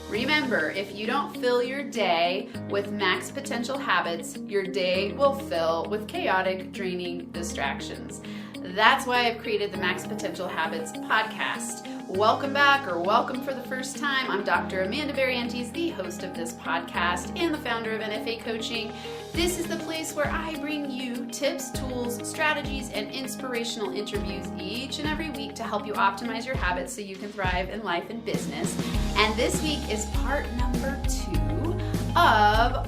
Remember, if you don't fill your day with max potential habits, your day will fill with chaotic, draining distractions. That's why I've created the Max Potential Habits podcast. Welcome back, or welcome for the first time. I'm Dr. Amanda Barrientez, the host of this podcast and the founder of NFA Coaching. This is the place where I bring you tips, tools, strategies, and inspirational interviews each and every week to help you optimize your habits so you can thrive in life and business. And this week is part number 2 of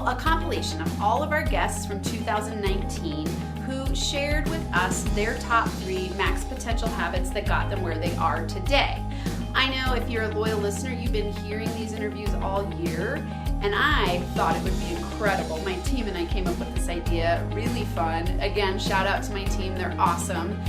a compilation of all of our guests from 2019 who shared with us their top 3 max potential habits that got them where they are today. I know if you're a loyal listener, you've been hearing these interviews all year, and I thought it would be incredible. My team and I came up with this idea, really fun. Again, shout out to my team, they're awesome.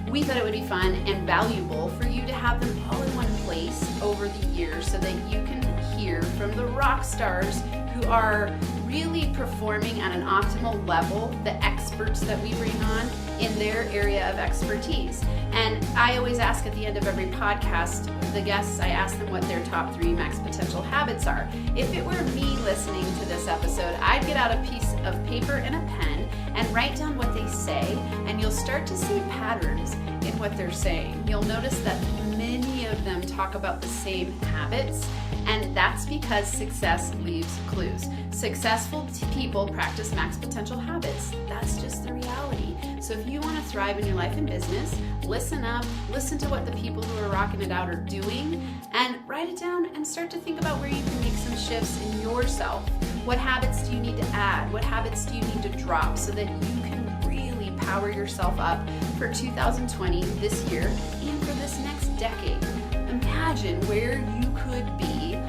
We thought it would be fun and valuable for you to have them all in one place over the years so that you can hear from the rock stars who are really performing at an optimal level, the experts that we bring on in their area of expertise. And I always ask at the end of every podcast, the guests, I ask them what their top 3 max potential habits are. If it were me listening to this episode, I'd get out a piece of paper and a pen and write down what they say, and you'll start to see patterns in what they're saying. You'll notice that many of them talk about the same habits, and that's because success leaves clues. Successful people practice max potential habits. That's just the reality. So if you want to thrive in your life and business, listen up, listen to what the people who are rocking it out are doing, and write it down and start to think about where you can make some shifts in yourself. What habits do you need to add? What habits do you need to drop so that you can really power yourself up for 2020, this year, and for this next decade? Imagine where you could be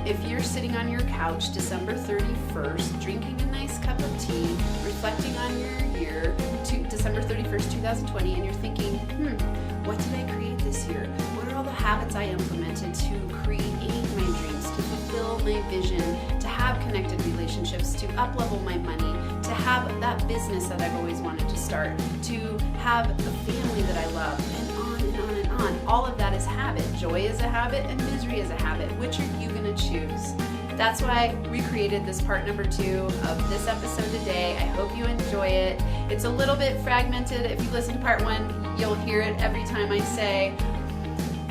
if you're sitting on your couch December 31st, drinking a nice cup of tea, reflecting on your year, December 31st, 2020, and you're thinking, what did I create this year? What are all the habits I implemented to create my dreams, to fulfill my vision, to have connected relationships, to up-level my money, to have that business that I've always wanted to start, to have a family that I love, and on and on and on. All of that is habit. Joy is a habit and misery is a habit. Which are you going to choose? That's why we created this part number 2 of this episode today. I hope you enjoy it. It's a little bit fragmented. If you listen to part 1, you'll hear it every time I say,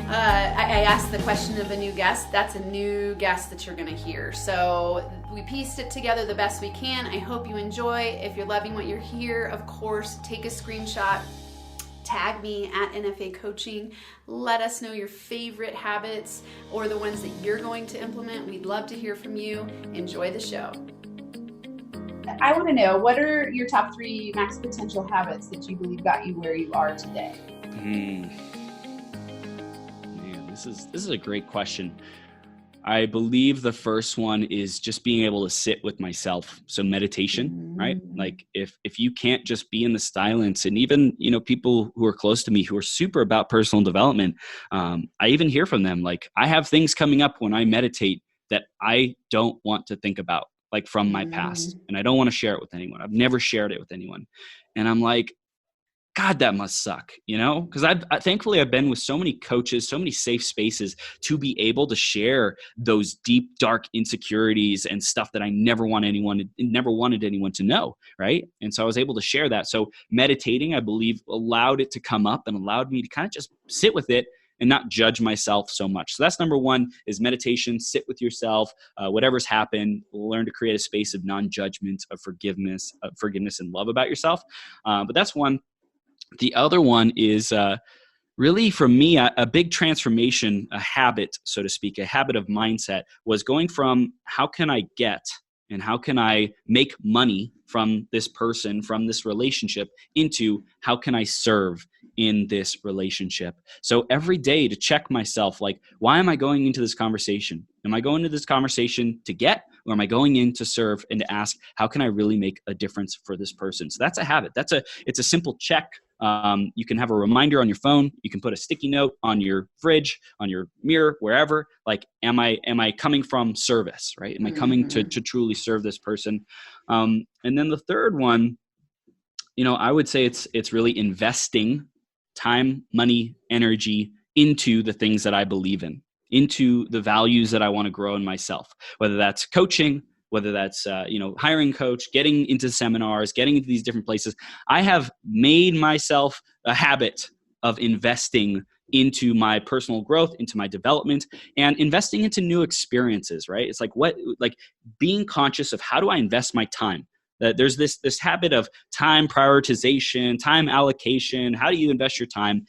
I asked the question of a new guest. That's a new guest that you're going to hear. So we pieced it together the best we can. I hope you enjoy. If you're loving what you're hearing, of course, take a screenshot. Tag me at NFA Coaching. Let us know your favorite habits or the ones that you're going to implement. We'd love to hear from you. Enjoy the show. I want to know, what are your top 3 max potential habits that you believe got you where you are today? Man, this is a great question. I believe the first one is just being able to sit with myself. So meditation, right? Like if you can't just be in the silence, and even, people who are close to me who are super about personal development, I even hear from them, like, I have things coming up when I meditate that I don't want to think about, like from my past, and I don't want to share it with anyone. I've never shared it with anyone. And I'm like, God, that must suck, because thankfully I've been with so many coaches, so many safe spaces to be able to share those deep, dark insecurities and stuff that I never wanted anyone to know, right? And so I was able to share that. So meditating, I believe, allowed it to come up and allowed me to kind of just sit with it and not judge myself so much. So that's number 1, is meditation. Sit with yourself. Whatever's happened, learn to create a space of non-judgment, of forgiveness and love about yourself. But that's one. The other one is really, for me, a big transformation, a habit, so to speak, a habit of mindset, was going from how can I get and how can I make money from this person, from this relationship, into how can I serve in this relationship. So every day to check myself, like, why am I going into this conversation? Am I going into this conversation to get, or am I going in to serve and to ask, how can I really make a difference for this person? So that's a habit. It's a simple check. You can have a reminder on your phone. You can put a sticky note on your fridge, on your mirror, wherever. Like, am I coming from service, right? Am I coming to truly serve this person? And then the third one, I would say it's really investing time, money, energy into the things that I believe in. into the values that I want to grow in myself, whether that's coaching, whether that's, hiring a coach, getting into seminars, getting into these different places. I have made myself a habit of investing into my personal growth, into my development, and investing into new experiences, right? It's like being conscious of how do I invest my time? There's this habit of time prioritization, time allocation. How do you invest your time?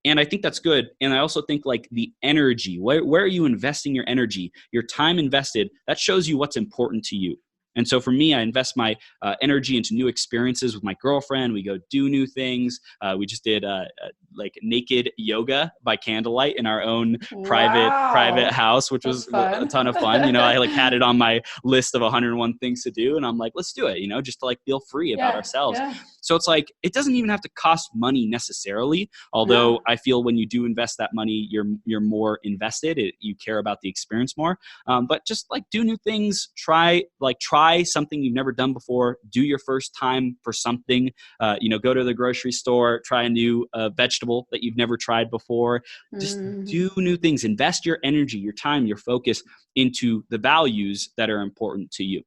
And I think that's good. And I also think like the energy, where are you investing your energy? Your time invested, that shows you what's important to you. And so for me, I invest my energy into new experiences with my girlfriend. We go do new things. We just did like naked yoga by candlelight in our own private house, which was a ton of fun. I like had it on my list of 101 things to do. And I'm like, let's do it, just to like feel free about ourselves. Yeah. So it's like, it doesn't even have to cost money necessarily. Although I feel when you do invest that money, you're more invested. You care about the experience more. But just like do new things, try something you've never done before, do your first time for something, go to the grocery store, try a new vegetable that you've never tried before, just do new things, invest your energy, your time, your focus into the values that are important to you.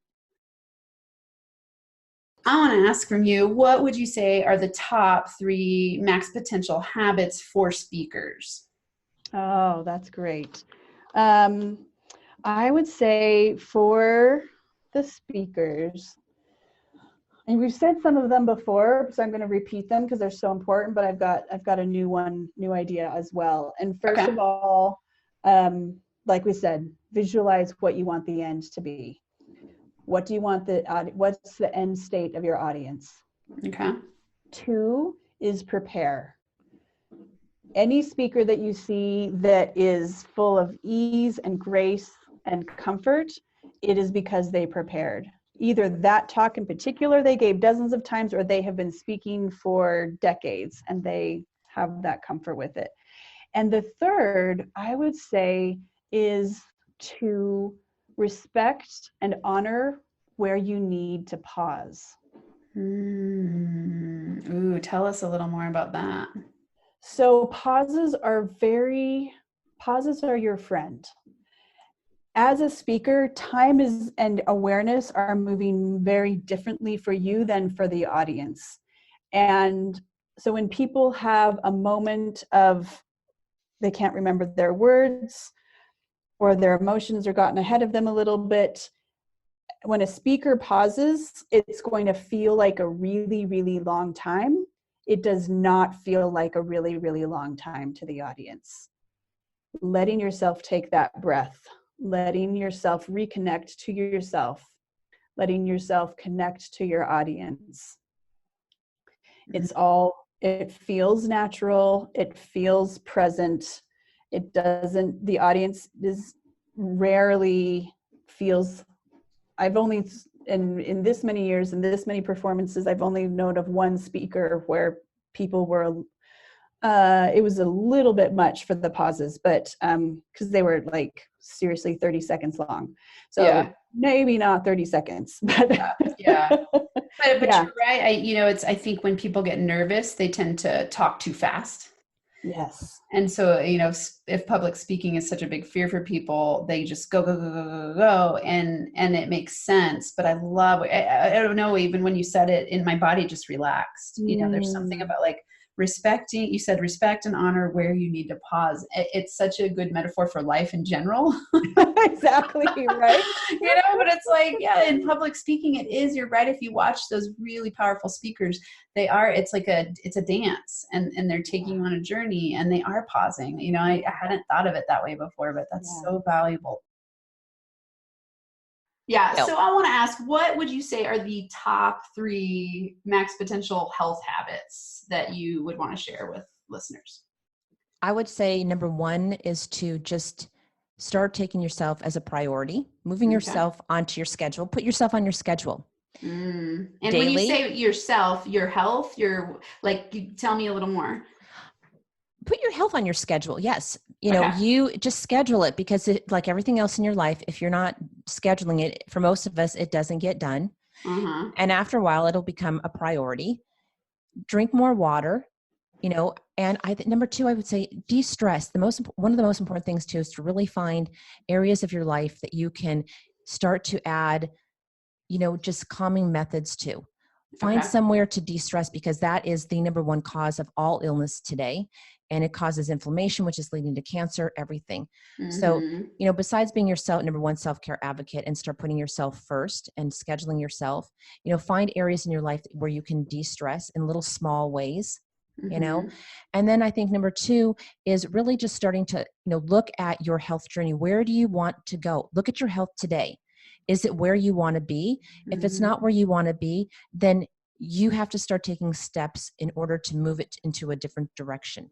I want to ask from you, what would you say are the top 3 max potential habits for speakers? Oh, that's great. I would say for the speakers, and we've said some of them before, so I'm going to repeat them because they're so important, but I've got a new idea as well. And first of all, like we said, visualize what you want the end to be. What do you want what's the end state of your audience? Okay. 2 is prepare. Any speaker that you see that is full of ease and grace and comfort, it is because they prepared. Either that talk in particular they gave dozens of times, or they have been speaking for decades and they have that comfort with it. And the third, I would say, is to respect and honor where you need to pause. Ooh, tell us a little more about that. So pauses are your friend. As a speaker, time and awareness are moving very differently for you than for the audience. And so when people have a moment of they can't remember their words, or their emotions are gotten ahead of them a little bit, when a speaker pauses, it's going to feel like a really, really long time. It does not feel like a really, really long time to the audience. Letting yourself take that breath, letting yourself reconnect to yourself, letting yourself connect to your audience. It feels natural, it feels present. The audience rarely feels, I've only, in this many years, in this many performances, I've only known of one speaker where people were, it was a little bit much for the pauses, but because they were like seriously 30 seconds long. So maybe not 30 seconds, but yeah. But you're right. I think when people get nervous, they tend to talk too fast. Yes. And so, if public speaking is such a big fear for people, they just go, go, go, go, go, go. And it makes sense. But I love, I don't know, even when you said it, in my body just relaxed. There's something about like respecting, you said respect and honor where you need to pause. It's such a good metaphor for life in general. Exactly, right? But it's like, in public speaking, it is, you're right. If you watch those really powerful speakers, it's a dance, and they're taking you on a journey, and they are pausing. I hadn't thought of it that way before, but that's so valuable. Yeah. So I want to ask, what would you say are the top 3 max potential health habits that you would want to share with listeners? I would say number 1 is to just start taking yourself as a priority, moving yourself onto your schedule, put yourself on your schedule. And daily. When you say yourself, your health, tell me a little more. Put your health on your schedule. Yes. You just schedule it, because like everything else in your life, if you're not scheduling it, for most of us, it doesn't get done. And after a while, it'll become a priority. Drink more water. you know, and number two, I would say de-stress. One of the most important things too is to really find areas of your life that you can start to add, you know, just calming methods to. Find Okay. somewhere to de-stress, because that is the number one cause of all illness today. And it causes inflammation, which is leading to cancer, everything. So, Mm-hmm. you know, besides being your number one self-care advocate and start putting yourself first and scheduling yourself, you know, find areas in your life where you can de-stress in little small ways, you know. Mm-hmm. And then I think number two is really just starting to, you know, look at your health journey. Where do you want to go? Look at your health today. Is it where you want to be? If it's not where you want to be, then you have to start taking steps in order to move it into a different direction.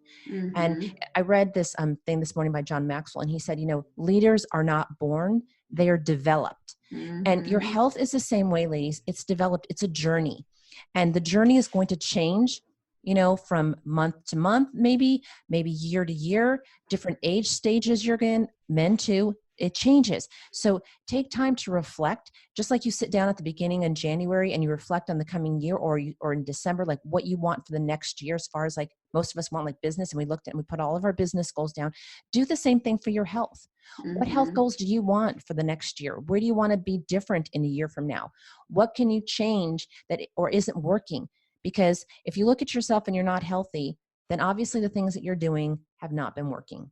And Mm-hmm. I read this thing this morning by John Maxwell, and he said, you know, leaders are not born, they are developed. And your Mm-hmm. health is the same way, ladies. It's developed. It's a journey. And the journey is going to change, you know, from month to month, maybe year to year, different age stages you're in, men too. It changes. So take time to reflect, just like you sit down at the beginning in January and you reflect on the coming year, or in December, like what you want for the next year, as far as like most of us want like business, and we looked at and we put all of our business goals down. Do the same thing for your health. What health Mm-hmm. goals do you want for the next year? Where do you want to be different in a year from now? What can you change that or isn't working? Because if you look at yourself and you're not healthy, then obviously the things that you're doing have not been working.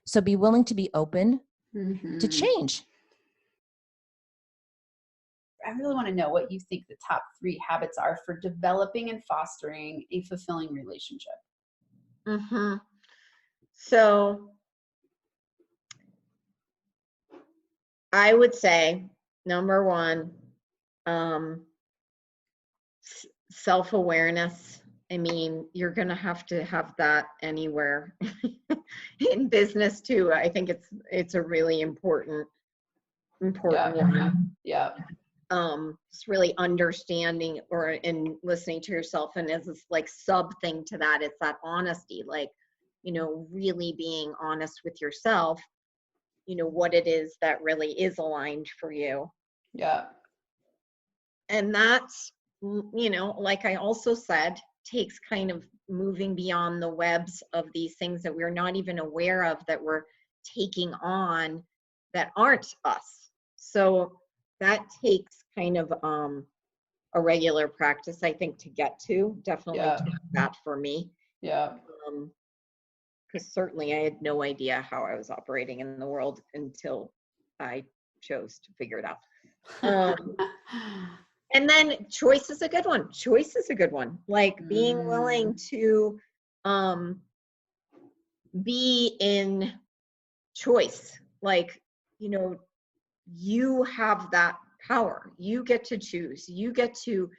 So be willing to be open to Mm-hmm. change. I really want to know what you think the top 3 habits are for developing and fostering a fulfilling relationship. Mm-hmm. So I would say number one, self-awareness. I mean, you're going to have that anywhere in business too. I think it's a really important one. Yeah. Just really understanding and listening to yourself. And as this like sub thing to that, it's that honesty, like, you know, really being honest with yourself, you know, what it is that really is aligned for you. Yeah. And that's, you know, like I also said, takes kind of moving beyond the webs of these things that we're not even aware of, that we're taking on, that aren't us. So that takes kind of a regular practice, I think, to get to. Definitely took that for me. Yeah. Because certainly I had no idea how I was operating in the world until I chose to figure it out. And then choice is a good one. Choice is a good one. Like being willing to be in choice. Like, you know, you have that power. You get to choose. You get to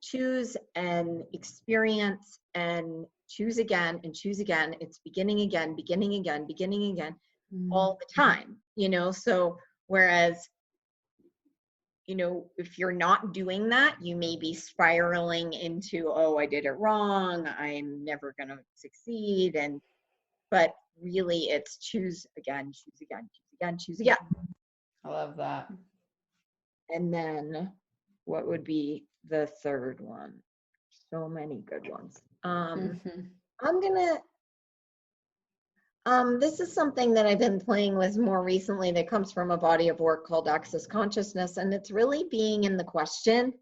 choose and experience and choose again and choose again. It's beginning again, beginning again, beginning again, all the time, you know? So whereas, you know, if you're not doing that, you may be spiraling into, oh, I did it wrong, I'm never going to succeed. But really it's choose again, choose again, choose again, choose again. I love that. And then what would be the third one? So many good ones. I'm gonna, this is something that I've been playing with more recently that comes from a body of work called Access Consciousness. And it's really being in the question,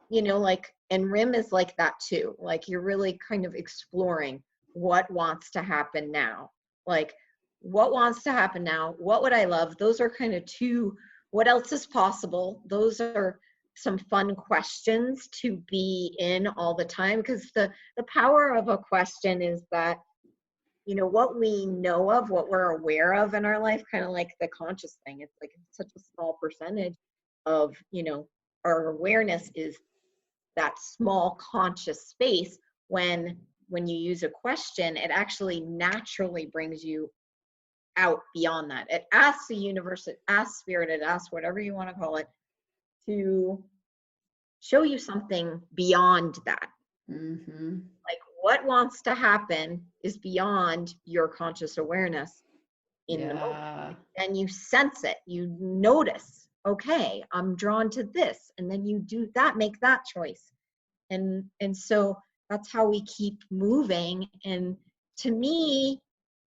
you know, like, and RIM is like that too. Like you're really kind of exploring what wants to happen now. Like what wants to happen now? What would I love? Those are kind of two, what else is possible? Those are some fun questions to be in all the time, because the power of a question is that, you know, what we know of, what we're aware of in our life, kind of like the conscious thing, it's like such a small percentage of, you know, our awareness is that small conscious space. When you use a question, it actually naturally brings you out beyond that. It asks the universe, it asks spirit, it asks whatever you want to call it, to show you something beyond that. Like what wants to happen is beyond your conscious awareness in the moment. And you sense it, you notice, okay, I'm drawn to this, and then you do that, make that choice. And so That's how we keep moving. And to me,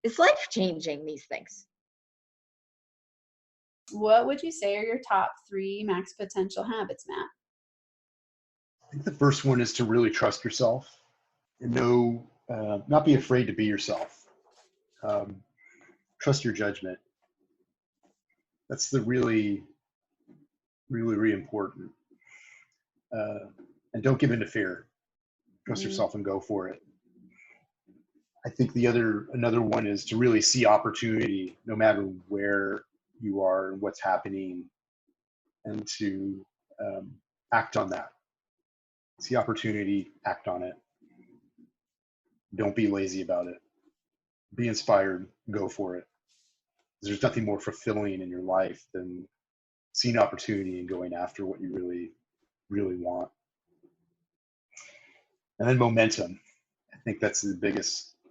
it's life-changing, these things. What would you say are your top 3 max potential habits, Matt? I think the first one is to really trust yourself and not be afraid to be yourself. Trust your judgment. That's the really, really, really important. And don't give in to fear. Trust yourself and go for it. I think another one is to really see opportunity no matter where you are and what's happening, and to act on that. See opportunity, act on it. Don't be lazy about it. Be inspired, go for it. There's nothing more fulfilling in your life than seeing opportunity and going after what you really, really want. And then momentum. I think that's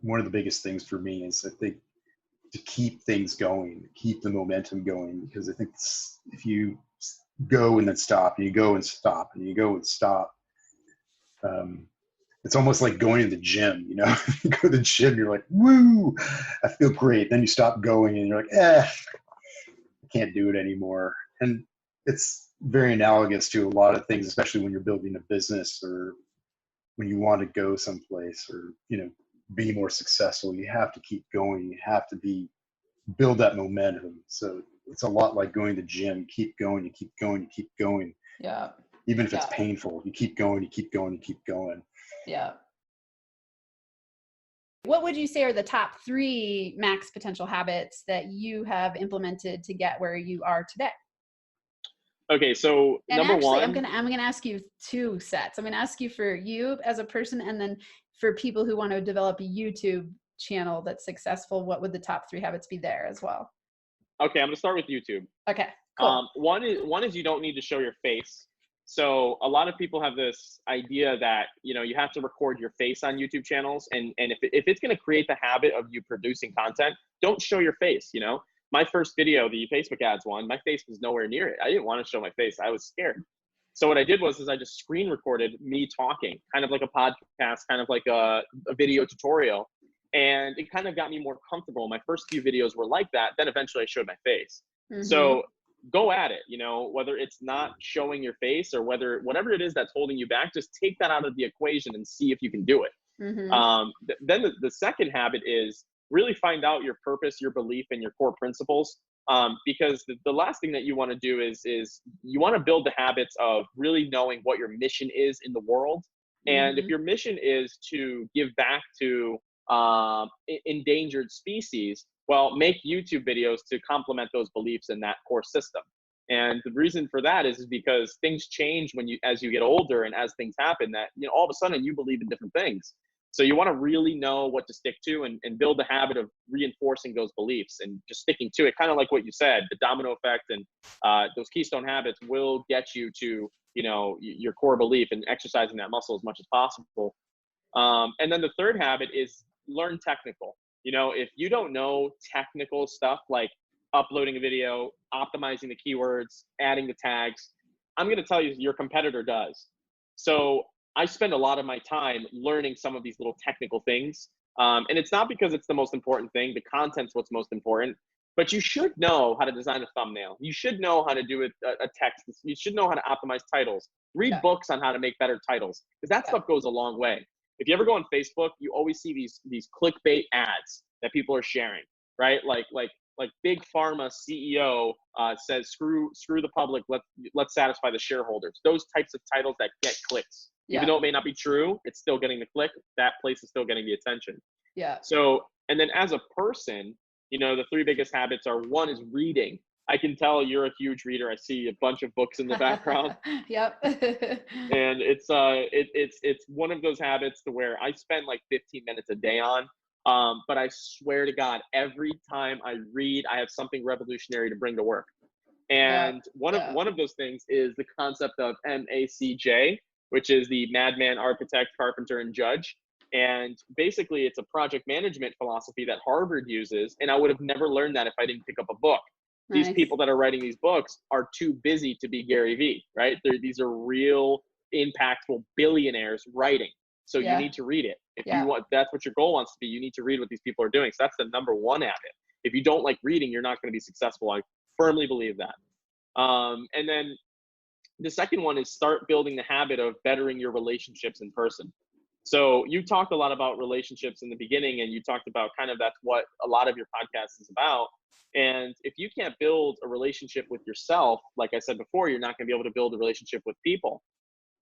one of the biggest things for me is I think to keep things going, keep the momentum going, because I think if you go and then stop, and you go and stop, and you go and stop, it's almost like going to the gym, you know. You go to the gym, you're like, woo, I feel great. Then you stop going and you're like, I can't do it anymore. And it's very analogous to a lot of things, especially when you're building a business or when you want to go someplace or, be more successful. You have to keep going. You have to build that momentum. So it's a lot like going to the gym. Keep going, you keep going, you keep going. Yeah. Even if it's painful, you keep going, you keep going, you keep going. Yeah. What would you say are the top 3 max potential habits that you have implemented to get where you are today? Okay, so and number actually, one, I'm gonna ask you 2 sets. I'm gonna ask you for you as a person, and then for people who want to develop a YouTube channel that's successful, what would the top 3 habits be there as well? okay, I'm gonna start with YouTube. Okay, cool. One is you don't need to show your face. So a lot of people have this idea that, you have to record your face on YouTube channels. And if it's going to create the habit of you producing content, don't show your face. My first video, the Facebook ads one, my face was nowhere near it. I didn't want to show my face. I was scared. So what I did was I just screen recorded me talking, kind of like a podcast, kind of like a video tutorial. And it kind of got me more comfortable. My first few videos were like that. Then eventually I showed my face. Mm-hmm. So go at it, whether it's not showing your face or whatever it is that's holding you back, just take that out of the equation and see if you can do it. Mm-hmm. Then the second habit is really find out your purpose, your belief, and your core principles. Because the last thing that you want to do is you want to build the habits of really knowing what your mission is in the world. And if your mission is to give back to endangered species, well, make YouTube videos to complement those beliefs in that core system. And the reason for that is because things change as you get older, and as things happen that, all of a sudden you believe in different things. So you want to really know what to stick to and build the habit of reinforcing those beliefs and just sticking to it. Kind of like what you said, the domino effect and those keystone habits will get you to, your core belief, and exercising that muscle as much as possible. And then the third habit is learn technical. If you don't know technical stuff like uploading a video, optimizing the keywords, adding the tags, I'm going to tell you your competitor does. So I spend a lot of my time learning some of these little technical things. And it's not because it's the most important thing. The content's what's most important. But you should know how to design a thumbnail. You should know how to do a text. You should know how to optimize titles. Read books on how to make better titles, because that stuff goes a long way. If you ever go on Facebook, you always see these clickbait ads that people are sharing, right? Like Big Pharma CEO says, screw the public, let's satisfy the shareholders. Those types of titles that get clicks. Even though it may not be true, it's still getting the click. That place is still getting the attention. Yeah. So, and then as a person, the 3 biggest habits are, 1 is reading. I can tell you're a huge reader. I see a bunch of books in the background. Yep. And it's one of those habits to where I spend like 15 minutes a day on. But I swear to God, every time I read, I have something revolutionary to bring to work. And one of those things is the concept of MACJ, which is the madman, architect, carpenter, and judge. And basically, it's a project management philosophy that Harvard uses. And I would have never learned that if I didn't pick up a book. Nice. These people that are writing these books are too busy to be Gary Vee, right? These are real, impactful billionaires writing. So you Yeah. need to read it. If Yeah. you want, that's what your goal wants to be, you need to read what these people are doing. So that's the number one habit. If you don't like reading, you're not going to be successful. I firmly believe that. And then the second one is start building the habit of bettering your relationships in person. So you talked a lot about relationships in the beginning, and you talked about kind of that's what a lot of your podcast is about. And if you can't build a relationship with yourself, like I said before, you're not going to be able to build a relationship with people.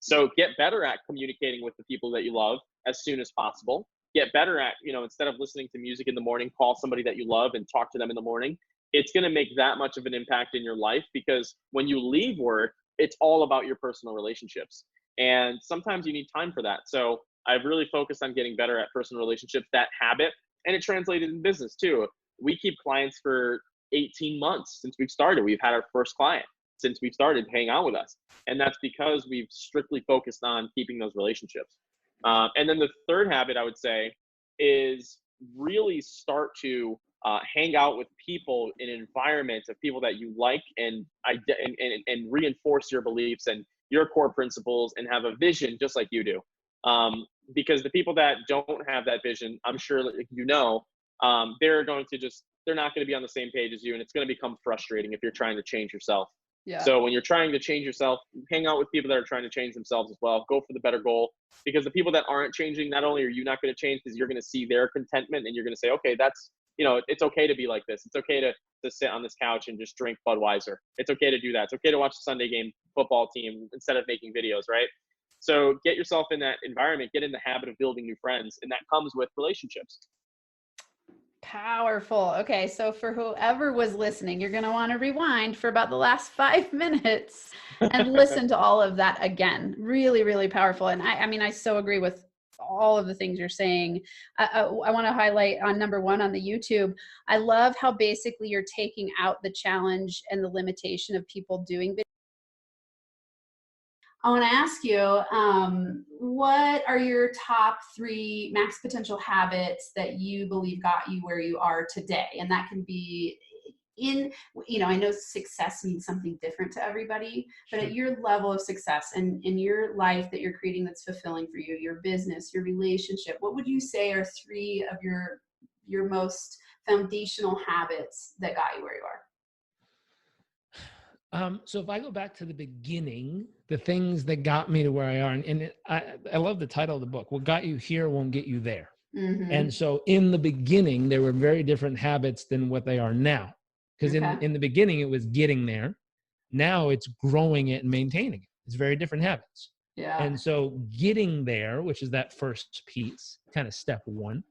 So get better at communicating with the people that you love as soon as possible. Get better at, instead of listening to music in the morning, call somebody that you love and talk to them in the morning. It's going to make that much of an impact in your life, because when you leave work, it's all about your personal relationships. And sometimes you need time for that. So I've really focused on getting better at personal relationships, that habit, and it translated in business too. We keep clients for 18 months since we've started. We've had our first client since we've started hanging out with us. And that's because we've strictly focused on keeping those relationships. And then the third habit I would say is really start to hang out with people in an environment of people that you like, and reinforce your beliefs and your core principles and have a vision just like you do. Because the people that don't have that vision, I'm sure they're not going to be on the same page as you, and it's going to become frustrating if you're trying to change yourself. Yeah. So when you're trying to change yourself, hang out with people that are trying to change themselves as well. Go for the better goal, because the people that aren't changing, not only are you not going to change, because you're going to see their contentment and you're going to say, okay, that's, it's okay to be like this. It's okay to sit on this couch and just drink Budweiser. It's okay to do that. It's okay to watch the Sunday game football team instead of making videos, right? So get yourself in that environment, get in the habit of building new friends, and that comes with relationships. Powerful. Okay, so for whoever was listening, you're going to want to rewind for about the last 5 minutes and listen to all of that again. Really, really powerful. And I so agree with all of the things you're saying. I want to highlight on number one on the YouTube. I love how basically you're taking out the challenge and the limitation of people doing videos. I want to ask you, what are your top 3 max potential habits that you believe got you where you are today? And that can be I know success means something different to everybody, but at your level of success and in your life that you're creating that's fulfilling for you, your business, your relationship, what would you say are 3 of your most foundational habits that got you where you are? So if I go back to the beginning, the things that got me to where I are, and I love the title of the book, What Got You Here Won't Get You There. Mm-hmm. And so in the beginning, there were very different habits than what they are now. Because in the beginning, it was getting there. Now it's growing it and maintaining it. It's very different habits. Yeah. And so getting there, which is that first piece, kind of step one,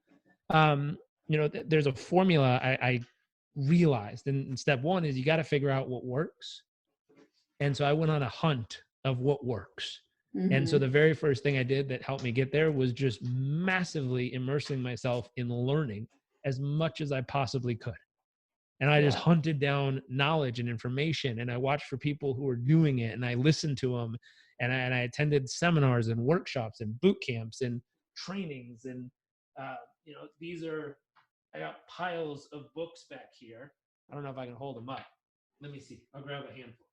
there's a formula I realized. And step one is you got to figure out what works. And so I went on a hunt of what works. Mm-hmm. And so the very first thing I did that helped me get there was just massively immersing myself in learning as much as I possibly could. And I just hunted down knowledge and information, and I watched for people who were doing it, and I listened to them, and I attended seminars and workshops and boot camps and trainings. And, I got piles of books back here. I don't know if I can hold them up. Let me see. I'll grab a handful.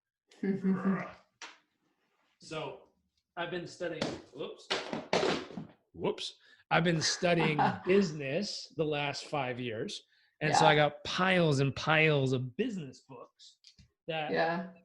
So I've been studying, I've been studying business the last 5 years. And so I got piles and piles of business books that,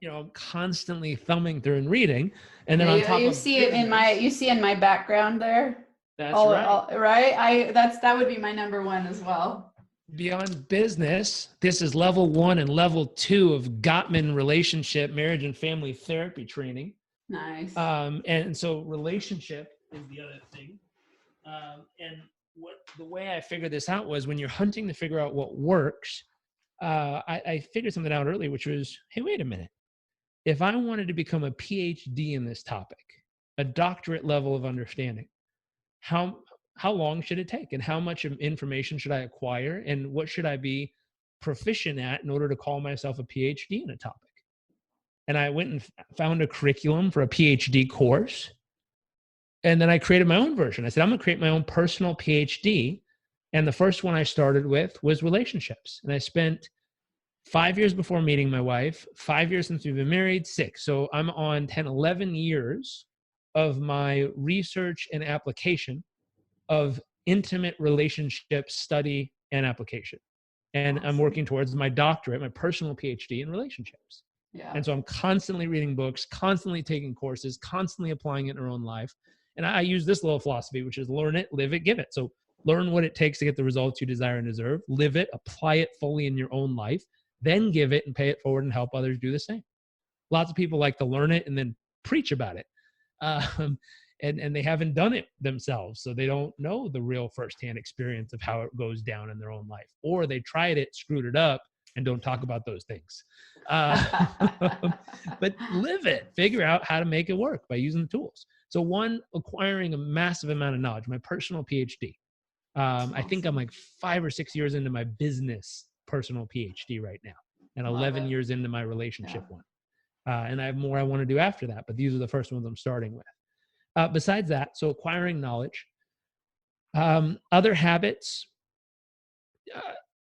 I'm constantly thumbing through and reading. And then on top you see it in my background there. That's right. Right. That would be my number one as well. Beyond business, this is level 1 and level 2 of Gottman relationship, marriage and family therapy training. Nice. And so relationship is the other thing. And the way I figured this out was when you're hunting to figure out what works, I figured something out early, which was, hey, wait a minute. If I wanted to become a PhD in this topic, a doctorate level of understanding, how long should it take? And how much information should I acquire? And what should I be proficient at in order to call myself a PhD in a topic? And I went and found a curriculum for a PhD course. And then I created my own version. I said, I'm going to create my own personal PhD. And the first one I started with was relationships. And I spent 5 years before meeting my wife, 5 years since we've been married, 6. So I'm on 10, 11 years of my research and application of intimate relationship study and application. And I'm working towards my doctorate, my personal PhD in relationships. Yeah. And so I'm constantly reading books, constantly taking courses, constantly applying it in our own life. And I use this little philosophy, which is learn it, live it, give it. So learn what it takes to get the results you desire and deserve, live it, apply it fully in your own life, then give it and pay it forward and help others do the same. Lots of people like to learn it and then preach about it. And they haven't done it themselves. So they don't know the real firsthand experience of how it goes down in their own life. Or they tried it, screwed it up, and don't talk about those things. But live it, figure out how to make it work by using the tools. So one, acquiring a massive amount of knowledge, my personal PhD. I think I'm like 5 or 6 years into my business personal PhD right now, and 11 years into my relationship one. And I have more I want to do after that, but these are the first ones I'm starting with. Besides that, so acquiring knowledge, other habits.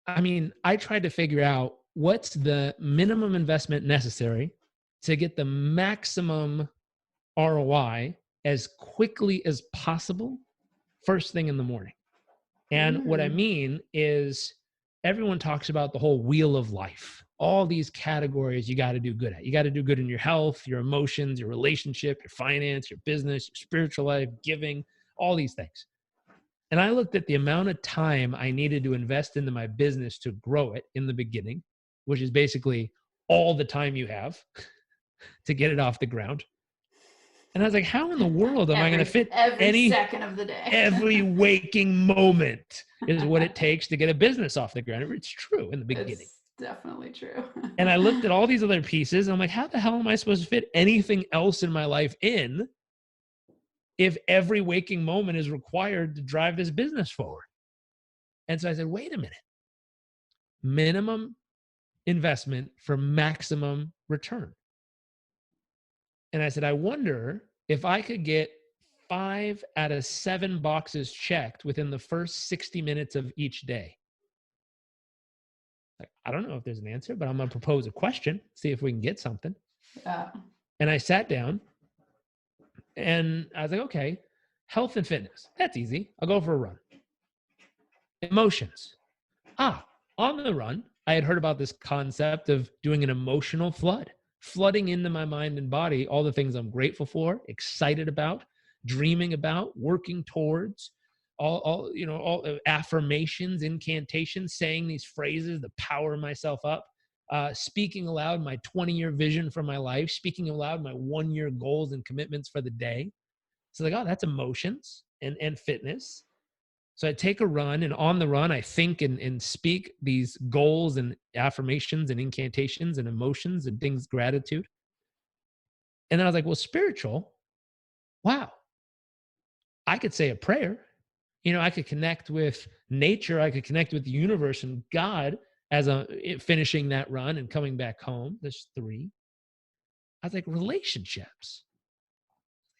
I tried to figure out what's the minimum investment necessary to get the maximum ROI as quickly as possible first thing in the morning. And what I mean is everyone talks about the whole wheel of life, all these categories you got to do good at. You got to do good in your health, your emotions, your relationship, your finance, your business, your spiritual life, giving, all these things. And I looked at the amount of time I needed to invest into my business to grow it in the beginning, which is basically all the time you have to get it off the ground. And I was like, how in the world am I going to fit every second of the day? Every waking moment is what it takes to get a business off the ground. It's true in the beginning. It's definitely true. And I looked at all these other pieces and I'm like, how the hell am I supposed to fit anything else in my life in if every waking moment is required to drive this business forward? And so I said, wait a minute. Minimum investment for maximum return. And I said, I wonder if I could get 5 out of 7 boxes checked within the first 60 minutes of each day. Like, I don't know if there's an answer, but I'm going to propose a question, see if we can get something. And I sat down and I was like, okay, health and fitness. That's easy. I'll go for a run. Emotions. On the run, I had heard about this concept of doing an emotional flood. Flooding into my mind and body all the things I'm grateful for, excited about, dreaming about, working towards, all affirmations, incantations, saying these phrases that power myself up, speaking aloud my 20-year vision for my life, speaking aloud my 1-year goals and commitments for the day. So like, that's emotions and fitness. So I take a run, and on the run, I think and speak these goals and affirmations and incantations and emotions and things, gratitude. And then I was like, well, spiritual, wow. I could say a prayer. I could connect with nature. I could connect with the universe and God as finishing that run and coming back home. There's 3. I was like, relationships.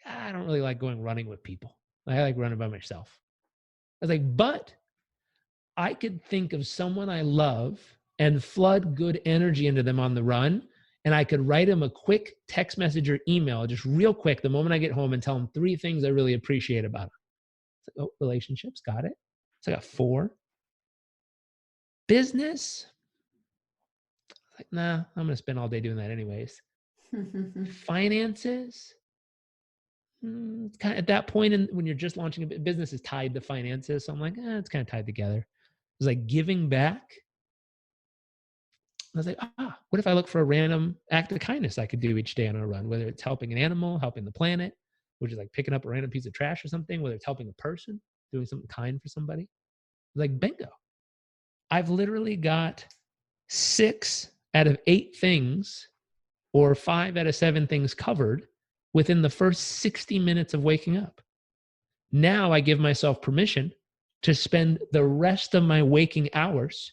I don't really like going running with people. I like running by myself. I was like, but I could think of someone I love and flood good energy into them on the run. And I could write them a quick text message or email, just real quick, the moment I get home, and tell them 3 things I really appreciate about them. It's like, relationships, got it. So I got 4. Business. Like, nah, I'm going to spend all day doing that anyways. Finances. It's kind of at that point when you're just launching a business is tied to finances. So I'm like, it's kind of tied together. It's like giving back. I was like, what if I look for a random act of kindness I could do each day on a run, whether it's helping an animal, helping the planet, which is like picking up a random piece of trash or something, whether it's helping a person, doing something kind for somebody. Like, bingo. I've literally got 6 out of 8 things or 5 out of 7 things covered within the first 60 minutes of waking up. Now I give myself permission to spend the rest of my waking hours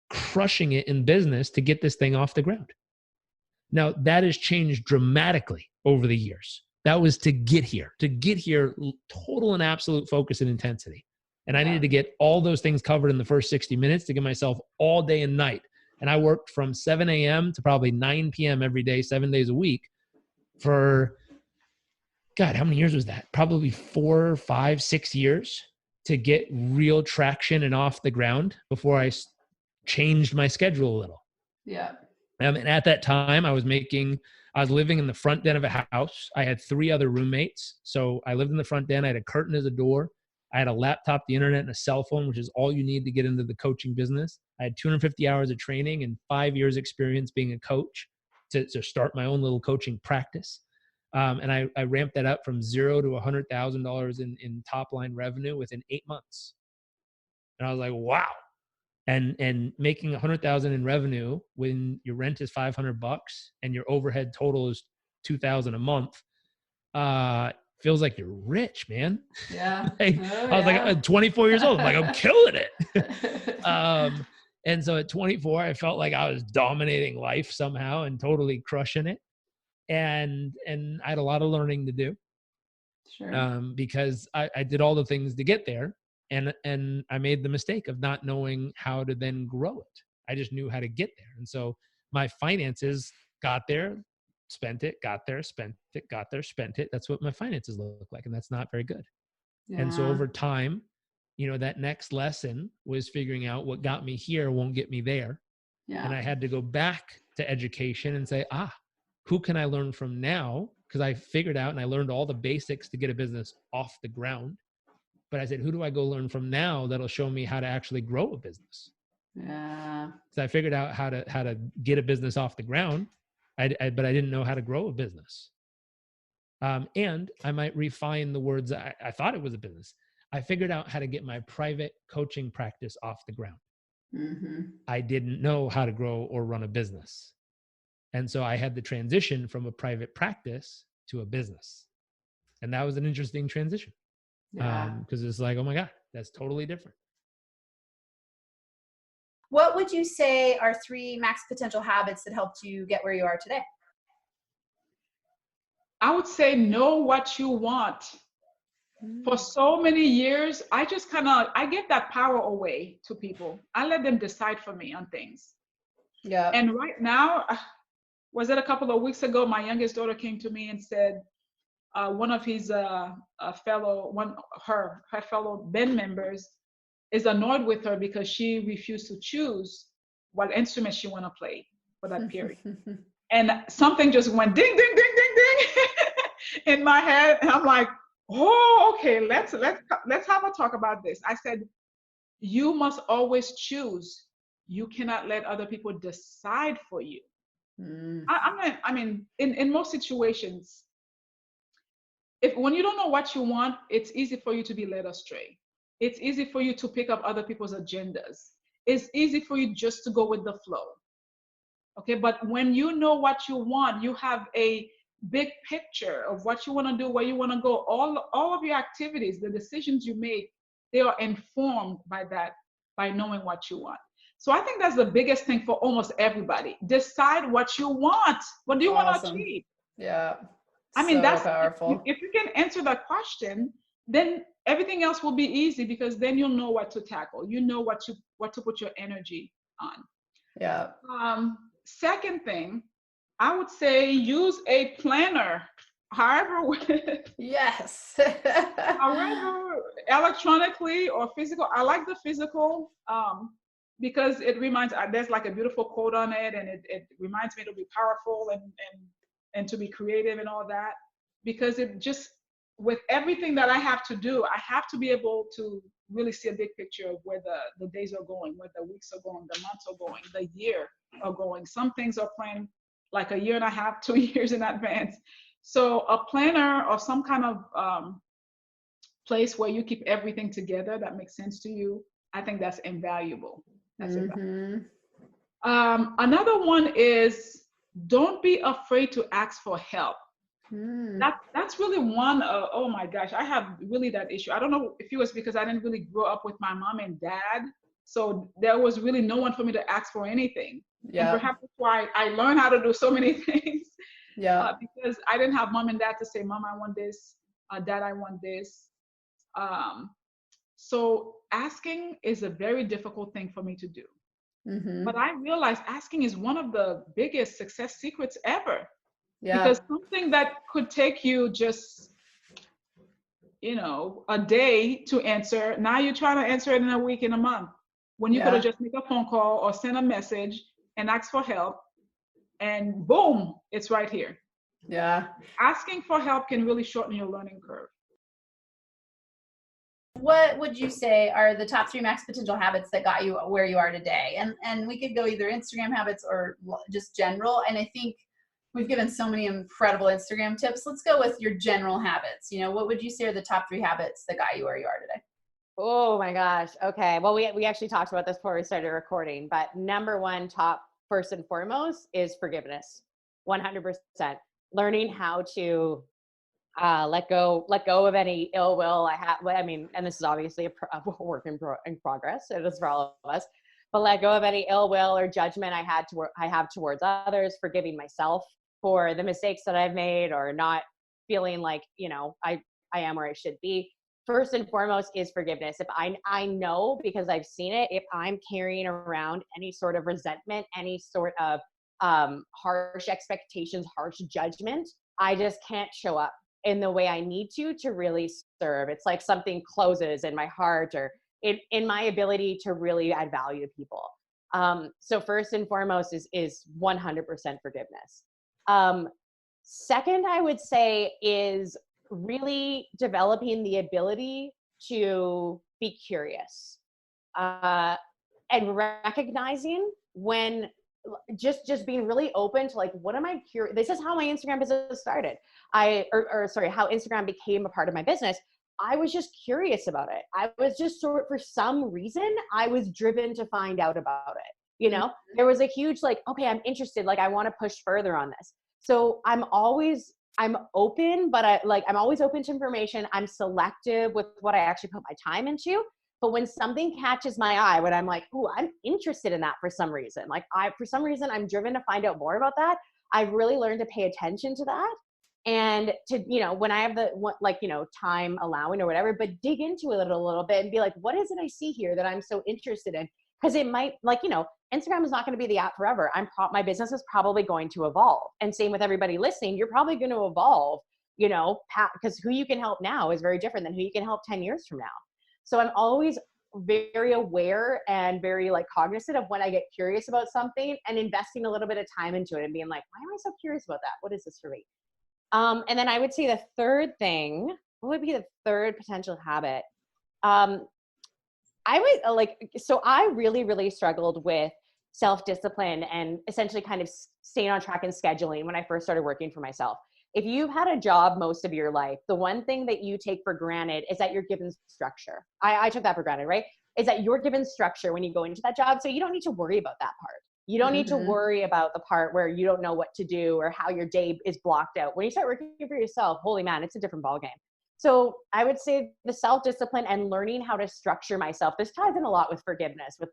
crushing it in business to get this thing off the ground. Now, that has changed dramatically over the years. That was to get here, total and absolute focus and intensity. And I needed to get all those things covered in the first 60 minutes to give myself all day and night. And I worked from 7 a.m. to probably 9 p.m. every day, 7 days a week for, God, how many years was that? Probably 4, 5, 6 years to get real traction and off the ground before I changed my schedule a little. Yeah. And at that time, I was living in the front den of a house. I had 3 other roommates. So I lived in the front den. I had a curtain as a door. I had a laptop, the internet, and a cell phone, which is all you need to get into the coaching business. I had 250 hours of training and 5 years experience being a coach to start my own little coaching practice. And I ramped that up from $0 to $100,000 in top line revenue within 8 months. And I was like, wow. And making 100,000 in revenue when your rent is $500 and your overhead total is 2,000 a month, feels like you're rich, man. Yeah. I was like 24 years old. I'm like, I'm killing it. And so at 24, I felt like I was dominating life somehow and totally crushing it. And I had a lot of learning to do. Sure. Because I did all the things to get there. And I made the mistake of not knowing how to then grow it. I just knew how to get there. And so my finances got there, spent it, got there, spent it, got there, spent it. That's what my finances look like. And that's not very good. Yeah. And so over time, that next lesson was figuring out what got me here won't get me there. Yeah. And I had to go back to education and say, who can I learn from now? Because I figured out and I learned all the basics to get a business off the ground. But I said, who do I go learn from now that'll show me how to actually grow a business? Yeah. So I figured out how to get a business off the ground, but I didn't know how to grow a business. And I might refine the words. I thought it was a business. I figured out how to get my private coaching practice off the ground. Mm-hmm. I didn't know how to grow or run a business. And so I had the transition from a private practice to a business. And that was an interesting transition. Yeah. Because it's like, oh my God, that's totally different. What would you say are 3 max potential habits that helped you get where you are today? I would say know what you want. For so many years, I just I give that power away to people. I let them decide for me on things. Yeah. And right now, was it a couple of weeks ago, my youngest daughter came to me and said, one of his fellow band members is annoyed with her because she refused to choose what instrument she want to play for that period. And something just went ding, ding, ding, ding, ding in my head. And I'm like, oh, okay, let's have a talk about this. I said, you must always choose. You cannot let other people decide for you. I mean, in most situations, when you don't know what you want, it's easy for you to be led astray. It's easy for you to pick up other people's agendas. It's easy for you just to go with the flow. Okay, but when you know what you want, you have a big picture of what you want to do, where you want to go. All of your activities, the decisions you make, they are informed by that, by knowing what you want. So I think that's the biggest thing for almost everybody. Decide what you want. What do you want to achieve? Yeah. I mean, that's powerful. If you can answer that question, then everything else will be easy, because then you'll know what to tackle. You know what to put your energy on. Yeah. Second thing, I would say use a planner. However, yes. however, electronically or physical. I like the physical because it reminds. There's like a beautiful quote on it, and it reminds me to be powerful and to be creative and all that. Because it just, with everything that I have to do, I have to be able to really see a big picture of where the days are going, where the weeks are going, the months are going, the year are going. Some things are planned like a year and a half, 2 years in advance. So a planner or some kind of place where you keep everything together that makes sense to you, I think that's invaluable. That's invaluable. Another one is, don't be afraid to ask for help. That's really one. Oh my gosh, I have really that issue. I don't know if it was because I didn't really grow up with my mom and dad, so there was really no one for me to ask for anything. Yeah. And perhaps that's why I learned how to do so many things. Yeah. Because I didn't have mom and dad to say, Mom, I want this. Dad, I want this. So asking is a very difficult thing for me to do. But I realized asking is one of the biggest success secrets ever. Yeah. Because something that could take you just a day to answer. Now you're trying to answer it in a week, in a month, when you could have just made a phone call or sent a message and asked for help, and boom, it's right here. Yeah. Asking for help can really shorten your learning curve. What would you say are the top 3 max potential habits that got you where you are today? And we could go either Instagram habits or just general. And I think we've given so many incredible Instagram tips. Let's go with your general habits. What would you say are the top 3 habits that got you where you are today? Oh my gosh. Okay. Well, we actually talked about this before we started recording, but number one, top, first and foremost, is forgiveness. 100%. Learning how to let go of any ill will I have. I mean, and this is obviously a work in progress. It is for all of us, but let go of any ill will or judgment I have towards others, forgiving myself for the mistakes that I've made, or not feeling like, I am where I should be. First and foremost is forgiveness. If I know, because I've seen it, if I'm carrying around any sort of resentment, any sort of harsh expectations, harsh judgment, I just can't show up in the way I need to really serve. It's like something closes in my heart, or in my ability to really add value to people. So first and foremost is 100% forgiveness. Second, I would say, is really developing the ability to be curious, and recognizing when just being really open to, like, what am I curious? This is how my Instagram business started. How Instagram became a part of my business. I was just curious about it. I was just for some reason, I was driven to find out about it. There was a huge, like, okay, I'm interested. Like, I want to push further on this. So I'm open, but I'm always open to information. I'm selective with what I actually put my time into. But when something catches my eye, when I'm like, ooh, I'm interested in that for some reason, for some reason, I'm driven to find out more about that. I've really learned to pay attention to that. And to, when I have time allowing or whatever, but dig into it a little bit and be like, what is it I see here that I'm so interested in? Because it might, Instagram is not going to be the app forever. My business is probably going to evolve. And same with everybody listening, you're probably going to evolve, because who you can help now is very different than who you can help 10 years from now. So I'm always very aware and very cognizant of when I get curious about something, and investing a little bit of time into it and being like, why am I so curious about that? What is this for me? And then I would say the third thing, what would be the third potential habit? I really, really struggled with self-discipline and essentially kind of staying on track and scheduling when I first started working for myself. If you've had a job most of your life, the one thing that you take for granted is that you're given structure. I took that for granted, right? Is that you're given structure when you go into that job. So you don't need to worry about that part. You don't need to worry about the part where you don't know what to do or how your day is blocked out. When you start working for yourself, holy man, it's a different ballgame. So I would say the self-discipline and learning how to structure myself. This ties in a lot with forgiveness, with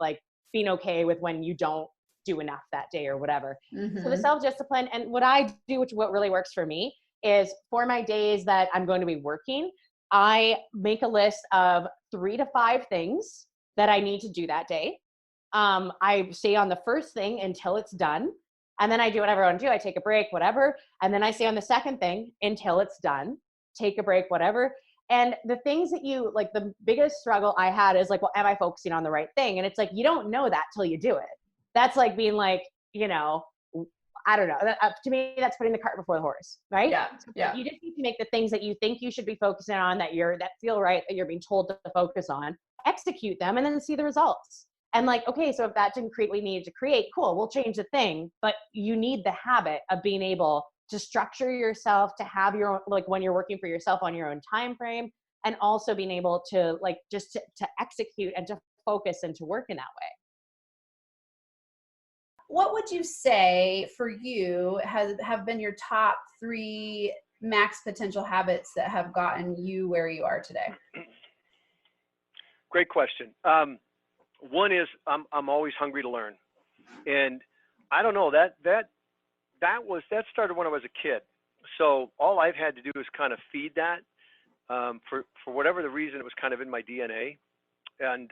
being okay with when you don't do enough that day or whatever. So the self-discipline, and what I do, what really works for me, is for my days that I'm going to be working, I make a list of 3 to 5 things that I need to do that day. I stay on the first thing until it's done. And then I do whatever I want to do. I take a break, whatever. And then I stay on the second thing until it's done. Take a break, whatever. And the things that the biggest struggle I had is well, am I focusing on the right thing? And it's you don't know that till you do it. That's being I don't know. To me, that's putting the cart before the horse, right? Yeah. You just need to make the things that you think you should be focusing on, that feel right, that you're being told to focus on, execute them, and then see the results. And okay, so if that didn't create what you needed to create, cool, we'll change the thing. But you need the habit of being able to structure yourself, to have your own, when you're working for yourself on your own time frame, and also being able to just to execute and to focus and to work in that way. What would you say for you have been your top 3 max potential habits that have gotten you where you are today? Great question. One is I'm always hungry to learn, and I don't know, that started when I was a kid. So all I've had to do is kind of feed that. For whatever the reason, it was kind of in my DNA, and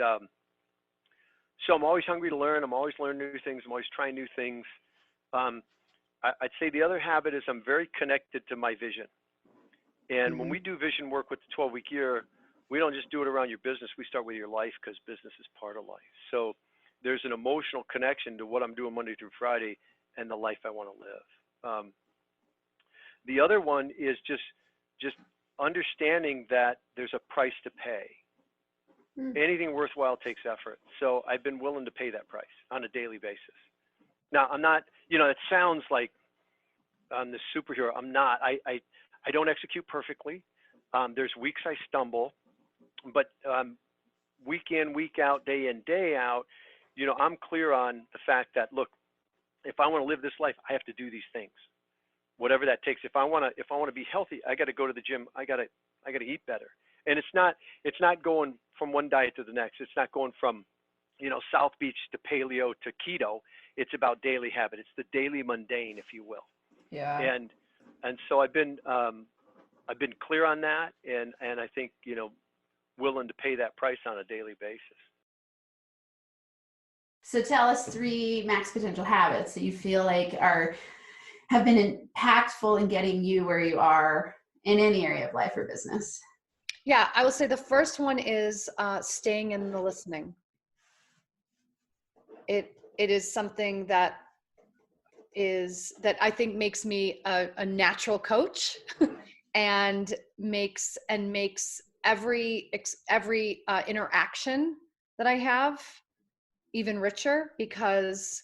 so I'm always hungry to learn. I'm always learning new things. I'm always trying new things. I'd say the other habit is I'm very connected to my vision. And when we do vision work with the 12-week year, we don't just do it around your business. We start with your life, because business is part of life. So there's an emotional connection to what I'm doing Monday through Friday and the life I want to live. The other one is just understanding that there's a price to pay. Anything worthwhile takes effort. So I've been willing to pay that price on a daily basis. Now, I'm not, it sounds like I'm the superhero. I'm not. I don't execute perfectly. There's weeks I stumble, but week in, week out, day in, day out, I'm clear on the fact that, look, if I want to live this life, I have to do these things, whatever that takes. If I want to be healthy, I got to go to the gym. I got to eat better. And it's not going from one diet to the next. It's not going from, South Beach to paleo to keto. It's about daily habit. It's the daily mundane, if you will. Yeah. And so I've been clear on that, and I think, willing to pay that price on a daily basis. So tell us 3 max potential habits that you feel like have been impactful in getting you where you are in any area of life or business. Yeah, I will say the first one is staying in the listening. It is something that I think makes me a natural coach and makes every interaction that I have even richer, because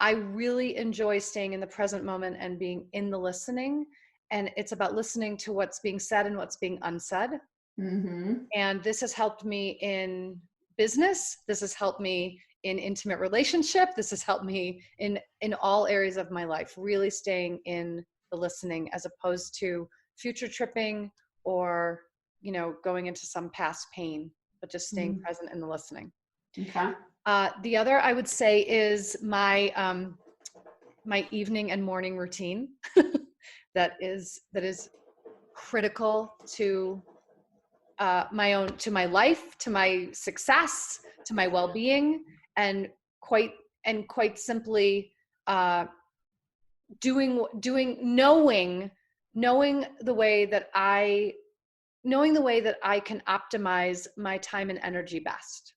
I really enjoy staying in the present moment and being in the listening. And it's about listening to what's being said and what's being unsaid. And this has helped me in business. This has helped me in intimate relationship. This has helped me in all areas of my life, really staying in the listening as opposed to future tripping or, going into some past pain, but just staying present in the listening. Okay. The other I would say is my evening and morning routine that is critical to my life, to my success, to my well-being, and quite simply knowing the way that I can optimize my time and energy best.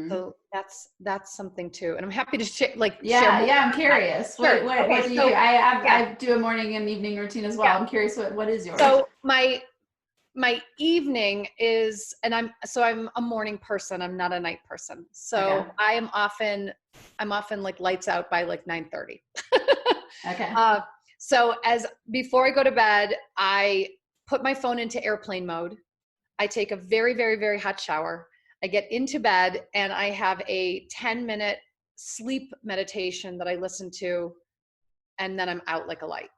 So that's something too, and I'm happy to share. I'm curious. Sure. What do you do? I do a morning and evening routine as well. Yeah. I'm curious what is yours. So my evening is, and I'm a morning person. I'm not a night person. So okay. I'm often like lights out by like 9:30. Okay. So before I go to bed, I put my phone into airplane mode. I take a very, very, very hot shower. I get into bed and I have a 10-minute sleep meditation that I listen to, and then I'm out like a light.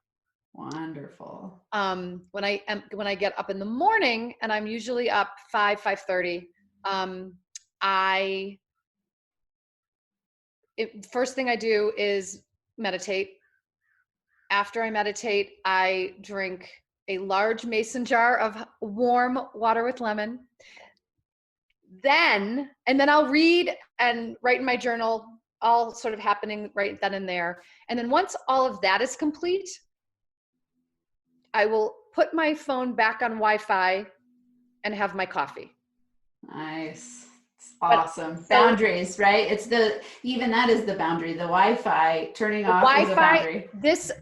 Wonderful. When I get up in the morning, and I'm usually up 5:30, first thing I do is meditate. After I meditate, I drink a large mason jar of warm water with lemon. Then I'll read and write in my journal, all sort of happening right then and there. And then once all of that is complete, I will put my phone back on Wi-Fi and have my coffee. Nice. It's awesome. Boundaries, right? Even that is the boundary. The Wi-Fi turning off is a boundary.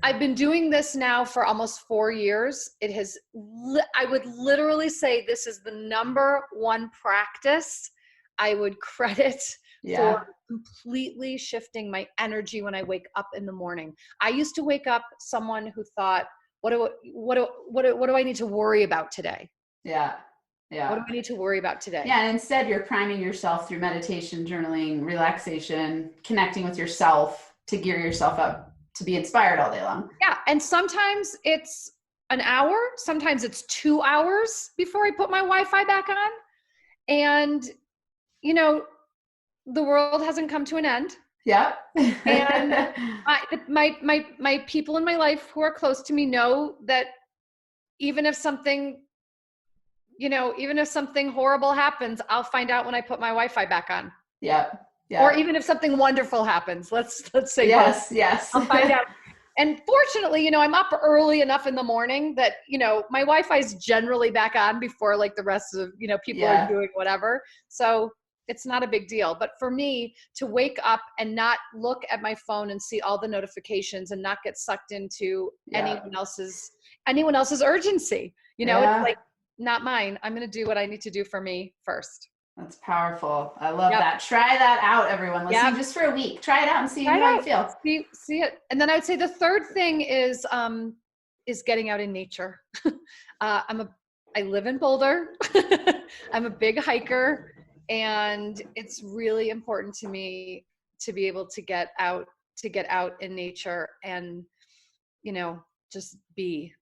I've been doing this now for almost 4 years. I would literally say this is the number one practice I would credit for completely shifting my energy when I wake up in the morning. I used to wake up someone who thought, what do I need to worry about today? Yeah. Yeah. What do I need to worry about today? Yeah. And instead you're priming yourself through meditation, journaling, relaxation, connecting with yourself to gear yourself up to be inspired all day long. Yeah. And sometimes it's an hour, sometimes it's 2 hours before I put my Wi-Fi back on. And, the world hasn't come to an end. Yeah. And my people in my life who are close to me know that even if something horrible happens, I'll find out when I put my Wi-Fi back on. Yeah. Yeah. Or even if something wonderful happens, let's say yes. I'll find out. And fortunately, you know, I'm up early enough in the morning that, you know, my Wi-Fi is generally back on before like the rest of, you know, people are doing whatever. So it's not a big deal. But for me to wake up and not look at my phone and see all the notifications and not get sucked into anyone else's urgency, you know, it's like not mine. I'm going to do what I need to do for me first. That's powerful. I love that. Try that out, everyone. Listen, just for a week. Try it out and see how you feel. See it. And then I would say the third thing is getting out in nature. I live in Boulder. I'm a big hiker, and it's really important to me to be able to get out in nature and, you know, just be.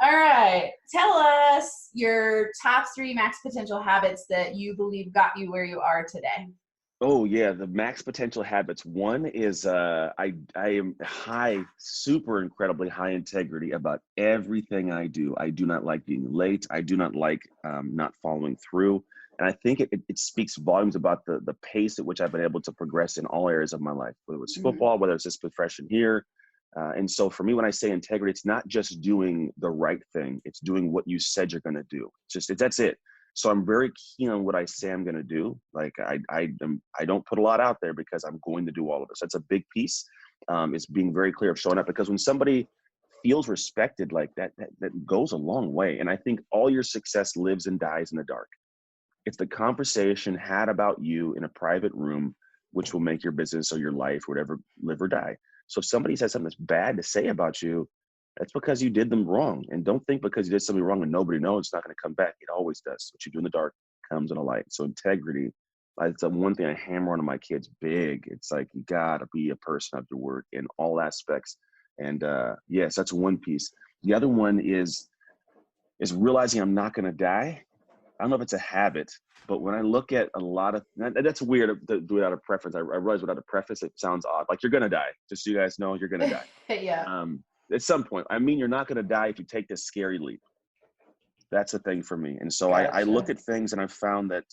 All right. Tell us your top 3 max potential habits that you believe got you where you are today. Oh yeah, the max potential habits. One is I am super incredibly high integrity about everything I do. I do not like being late. I do not like not following through. And I think it speaks volumes about the pace at which I've been able to progress in all areas of my life, whether it's football, whether it's this profession here. And so for me, when I say integrity, it's not just doing the right thing. It's doing what you said you're going to do. That's it. So I'm very keen on what I say I'm going to do. Like I don't put a lot out there because I'm going to do all of this. That's a big piece. Is being very clear of showing up, because when somebody feels respected like that goes a long way. And I think all your success lives and dies in the dark. It's the conversation had about you in a private room, which will make your business or your life, whatever, live or die. So if somebody says something that's bad to say about you, that's because you did them wrong. And don't think because you did something wrong and nobody knows, it's not going to come back. It always does. What you do in the dark comes in the light. So integrity, it's the one thing I hammer on to my kids big. It's like, you got to be a person of your word in all aspects. And yes, that's one piece. The other one is realizing I'm not going to die. I don't know if it's a habit, but when I look at a lot of, that's weird to do it out of preference. I realize without a preface, it sounds odd. Like, you're going to die. Just so you guys know, you're going to die. At some point. I mean, you're not going to die if you take this scary leap. That's the thing for me. And so I look at things, and I've found that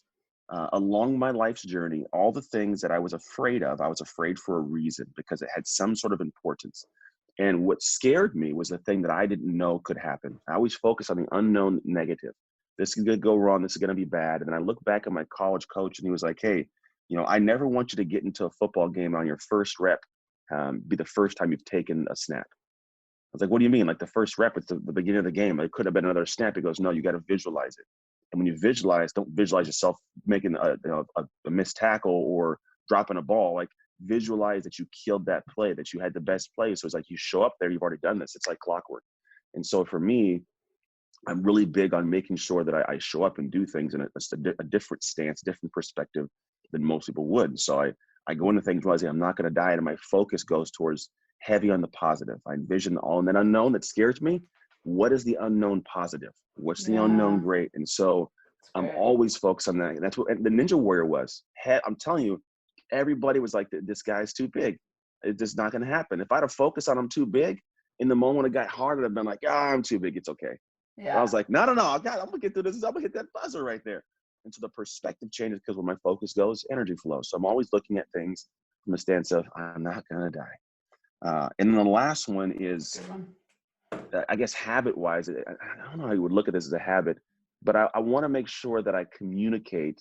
along my life's journey, all the things that I was afraid of, I was afraid for a reason, because it had some sort of importance. And what scared me was the thing that I didn't know could happen. I always focus on the unknown negative. This is going to go wrong. This is going to be bad. And then I look back at my college coach, and he was like, hey, you know, I never want you to get into a football game on your first rep, be the first time you've taken a snap. I was like, what do you mean? Like, the first rep at the beginning of the game, it could have been another snap. He goes, no, you got to visualize it. And when you visualize, don't visualize yourself making a missed tackle or dropping a ball. Like, visualize that you killed that play, that you had the best play. So it's like, you show up there, you've already done this. It's like clockwork. And so for me, I'm really big on making sure that I show up and do things in a different stance, different perspective than most people would. So I go into things realizing I'm not going to die, and my focus goes towards heavy on the positive. I envision all in that unknown that scares me. What is the unknown positive? What's the unknown great? And so I'm always focused on that. And that's what the Ninja Warrior was. I'm telling you, everybody was like, this guy's too big. It's just not going to happen. If I'd have focused on I'm too big, in the moment it got hard, I'd have been like, I'm too big. It's okay. I was like, no, I'm going to get through this. I'm going to hit that buzzer right there. And so the perspective changes, because where my focus goes, energy flows. So I'm always looking at things from a stance of, I'm not going to die. And then the last one is, I guess, habit-wise, I don't know how you would look at this as a habit, but I want to make sure that I communicate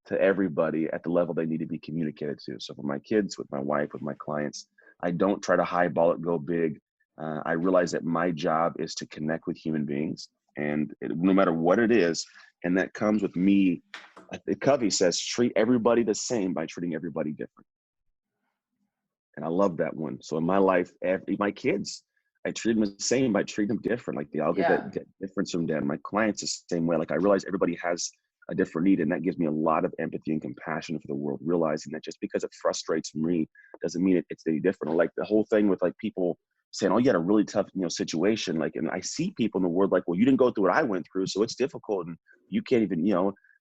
to everybody at the level they need to be communicated to. So for my kids, with my wife, with my clients, I don't try to highball it, go big. I realize that my job is to connect with human beings, and no matter what it is, and that comes with me. Covey says, treat everybody the same by treating everybody different. And I love that one. So in my life, my kids, I treat them the same by treating them different. Like, I'll get that difference from them. My clients the same way. Like, I realize everybody has a different need, and that gives me a lot of empathy and compassion for the world, realizing that just because it frustrates me doesn't mean it's any different. Like the whole thing with like people saying, oh, you had a really tough, situation. Like, and I see people in the world like, well, you didn't go through what I went through, so it's difficult, and you can't even,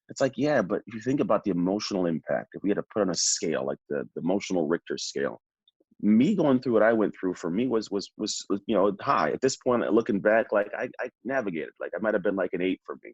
it's like, yeah, but if you think about the emotional impact, if we had to put on a scale, like the emotional Richter scale, me going through what I went through for me was high. At this point, looking back, like I navigated, like I might have been like an 8 for me.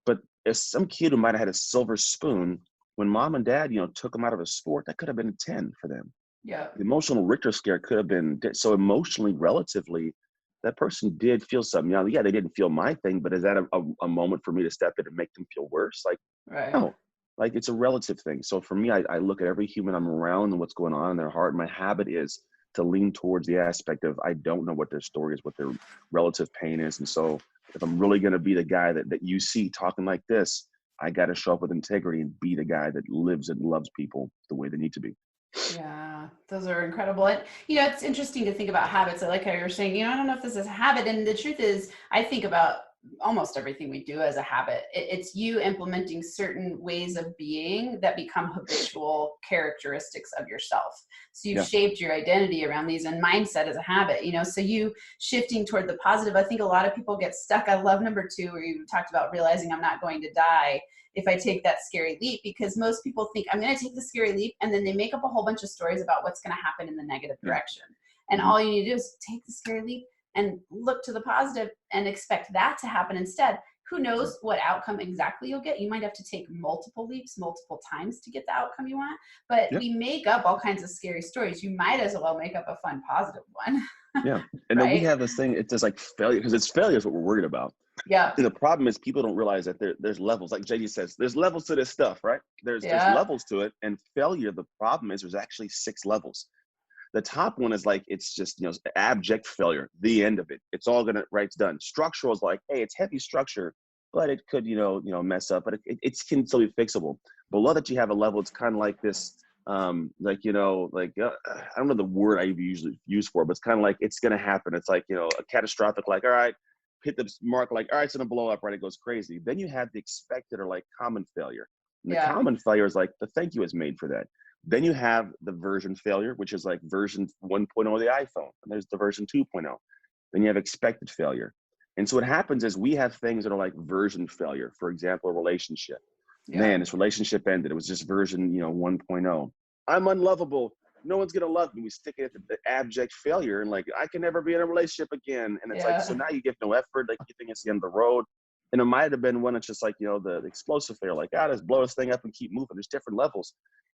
But as some kid who might have had a silver spoon, when mom and dad, took them out of a sport, that could have been a 10 for them. Yeah. The emotional Richter scale could have been so emotionally, relatively, that person did feel something. Now, yeah, they didn't feel my thing, but is that a moment for me to step in and make them feel worse? Like, Right. no, like it's a relative thing. So for me, I look at every human I'm around and what's going on in their heart. My habit is to lean towards the aspect of, I don't know what their story is, what their relative pain is. And so if I'm really going to be the guy that you see talking like this, I got to show up with integrity and be the guy that lives and loves people the way they need to be. Yeah, those are incredible. And, it's interesting to think about habits. I like how you're saying, I don't know if this is a habit. And the truth is, I think about almost everything we do as a habit. It's you implementing certain ways of being that become habitual characteristics of yourself. So you've shaped your identity around these, and mindset is a habit, so you shifting toward the positive. I think a lot of people get stuck. I love number 2, where you talked about realizing I'm not going to die if I take that scary leap, because most people think I'm going to take the scary leap, and then they make up a whole bunch of stories about what's going to happen in the negative direction. And all you need to do is take the scary leap and look to the positive and expect that to happen instead. Who knows what outcome exactly you'll get? You might have to take multiple leaps, multiple times to get the outcome you want. But we make up all kinds of scary stories. You might as well make up a fun, positive one. Yeah. And then we have this thing, it's just like failure, because it's failure is what we're worried about. Yeah. And the problem is people don't realize that there's levels. Like JD says, there's levels to this stuff, right? There's levels to it. And failure, the problem is there's actually 6 levels. The top one is like, it's just, abject failure, the end of it. It's all gonna, right, it's done. Structural is like, hey, it's heavy structure, but it could, mess up, but it can still be fixable. Below that, you have a level, it's kind of like this, I don't know the word I usually use for it, but it's kind of like, it's gonna happen. It's like, a catastrophic, like, all right, hit the mark, like, all right, it's gonna blow up, right? It goes crazy. Then you have the expected or like common failure. And the common failure is like, the thank you is made for that. Then you have the version failure, which is like version 1.0 of the iPhone. And there's the version 2.0. Then you have expected failure. And so what happens is we have things that are like version failure. For example, a relationship. Man, this relationship ended. It was just version, 1.0. I'm unlovable. No one's going to love me. We stick it at the abject failure and like, I can never be in a relationship again. And it's like, so now you give no effort. Like you think it's the end of the road. And it might have been one that's just like, the explosive failure, like, let's blow this thing up and keep moving. There's different levels.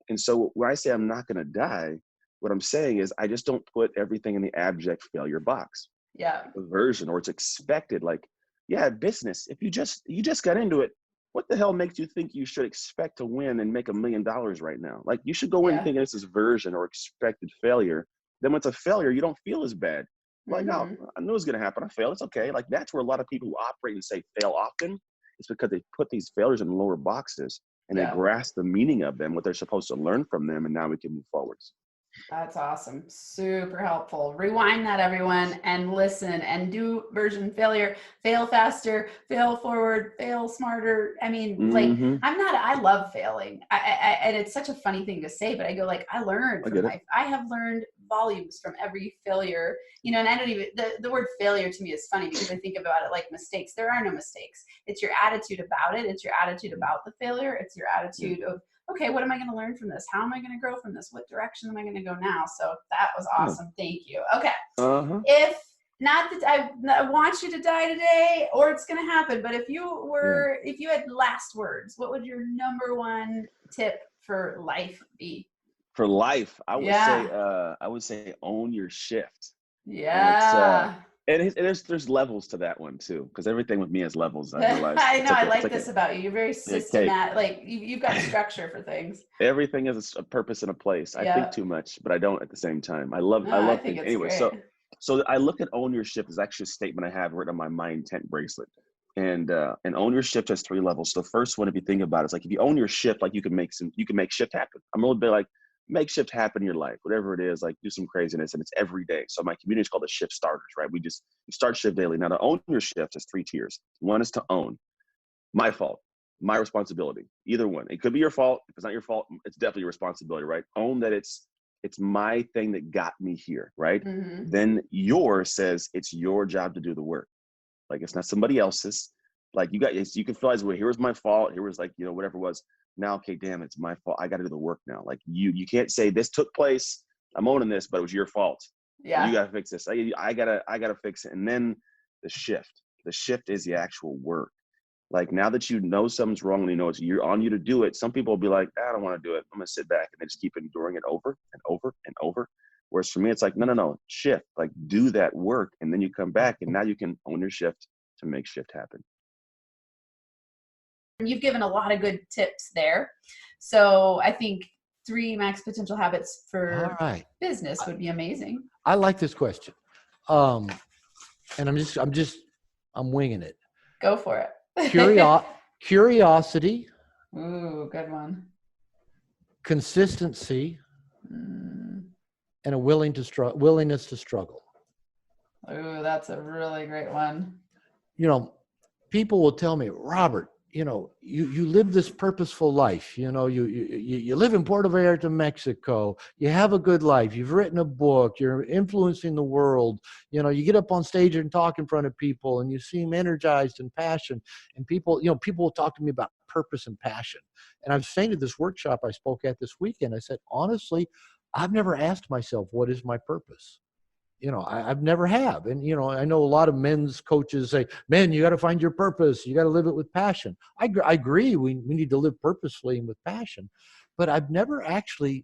And so when I say I'm not going to die, what I'm saying is I just don't put everything in the abject failure box. Yeah. Version, or it's expected. Like, business. If you just got into it, what the hell makes you think you should expect to win and make $1 million right now? Like you should go in thinking this is version or expected failure. Then when it's a failure, you don't feel as bad. Like, no, I knew it was going to happen. I failed. It's okay. Like that's where a lot of people who operate and say fail often. It's because they put these failures in lower boxes. And they grasp the meaning of them, what they're supposed to learn from them, and now we can move forwards. That's awesome. Super helpful. Rewind that, everyone, and listen and do version failure. Fail faster, fail forward, fail smarter. I mean, I love failing. And it's such a funny thing to say, but I go like, I learned from life. I have learned volumes from every failure, and I don't even, the word failure to me is funny because I think about it like mistakes. There are no mistakes. It's your attitude about it. It's your attitude about the failure. It's your attitude of, okay, what am I going to learn from this? How am I going to grow from this? What direction am I going to go now? So that was awesome. Thank you. Okay. If not that I want you to die today or it's going to happen, but if you had last words, what would your number 1 tip for life be? For life, I would say own your shift. Yeah. And there's levels to that one too, because everything with me has levels. I realize. I know. I like this about you. You're very systematic. Like you've got structure for things. Everything has a purpose and a place. I think too much, but I don't at the same time. I love things. Anyway, so I look at own your shift as actually a statement I have written on my intent bracelet. And own your shift has 3 levels. So the first one, if you think about it, is like if you own your shift, like you can make shift happen. I'm a little bit like, make shift happen in your life, whatever it is, like do some craziness, and it's every day. So my community is called the shift starters, right? We start shift daily. Now to own your shift is 3 tiers. One is to own my fault, my responsibility, either one. It could be your fault. If it's not your fault, it's definitely your responsibility, right? Own that it's my thing that got me here, right? Then yours says it's your job to do the work. Like it's not somebody else's. Like you can feel as well, here was my fault. Here was like, whatever it was. Now, okay, damn, it's my fault. I got to do the work now. Like you can't say this took place. I'm owning this, but it was your fault. Yeah. You got to fix this. I gotta fix it. And then the shift is the actual work. Like now that you know something's wrong and you know it's on you to do it, some people will be like, I don't want to do it. I'm gonna sit back, and they just keep enduring it over and over and over. Whereas for me, it's like, no, shift, like do that work, and then you come back, and now you can own your shift to make shift happen. You've given a lot of good tips there. So I think 3 max potential habits for business would be amazing. I like this question. And I'm winging it. Go for it. Curiosity. Ooh, good one. Consistency. And a willingness to struggle. Ooh, that's a really great one. You know, people will tell me, Robert, you know, you live this purposeful life. You know, you live in Puerto Vallarta, Mexico. You have a good life. You've written a book. You're influencing the world. You know, you get up on stage and talk in front of people, and you seem energized and passionate. And people will talk to me about purpose and passion. And I was saying to this workshop I spoke at this weekend, I said, honestly, I've never asked myself, what is my purpose? You know, I've never have. And, you know, I know a lot of men's coaches say, man, you got to find your purpose. You got to live it with passion. I agree. We need to live purposefully and with passion. But I've never actually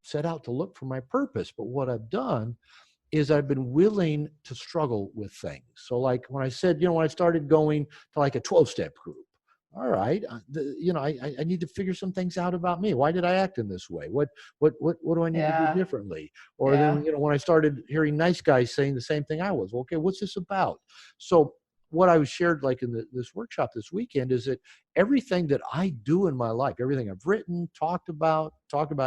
set out to look for my purpose. But what I've done is I've been willing to struggle with things. So like when I said, you know, when I started going to like a 12-step group, all right, you know, I need to figure some things out about me. Why did I act in this way? What do I need to do differently? Or then, you know, when I started hearing nice guys saying the same thing I was, okay, what's this about? So what I was shared like in this workshop this weekend is that everything that I do in my life, everything I've written, talked about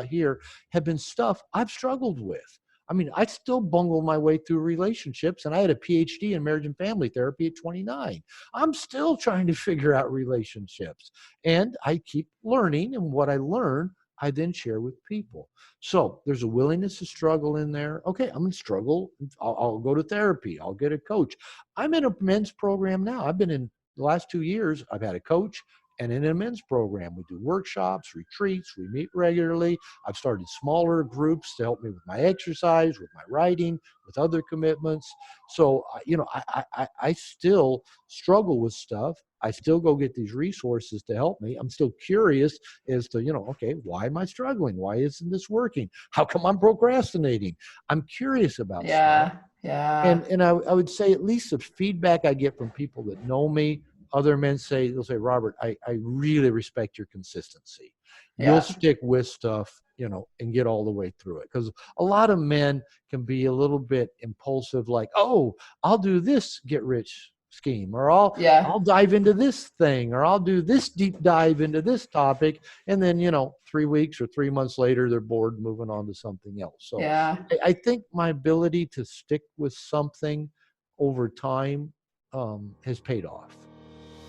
here, have been stuff I've struggled with. I mean, I still bungle my way through relationships, and I had a PhD in marriage and family therapy at 29. I'm still trying to figure out relationships, and I keep learning, and what I learn, I then share with people. So there's a willingness to struggle in there. Okay, I'm going to struggle. I'll go to therapy. I'll get a coach. I'm in a men's program now. I've been in the last 2 years. I've had a coach. And in a men's program, we do workshops, retreats, we meet regularly. I've started smaller groups to help me with my exercise, with my writing, with other commitments. So, you know, I still struggle with stuff. I still go get these resources to help me. I'm still curious as to, you know, okay, why am I struggling? Why isn't this working? How come I'm procrastinating? I'm curious about stuff. Yeah. And I would say at least the feedback I get from people that know me, other men they'll say, Robert, I really respect your consistency. You'll stick with stuff, you know, and get all the way through it. Because a lot of men can be a little bit impulsive, like, oh, I'll do this get rich scheme, or I'll dive into this thing, or I'll do this deep dive into this topic. And then, you know, 3 weeks or 3 months later, they're bored, moving on to something else. So I think my ability to stick with something over time has paid off.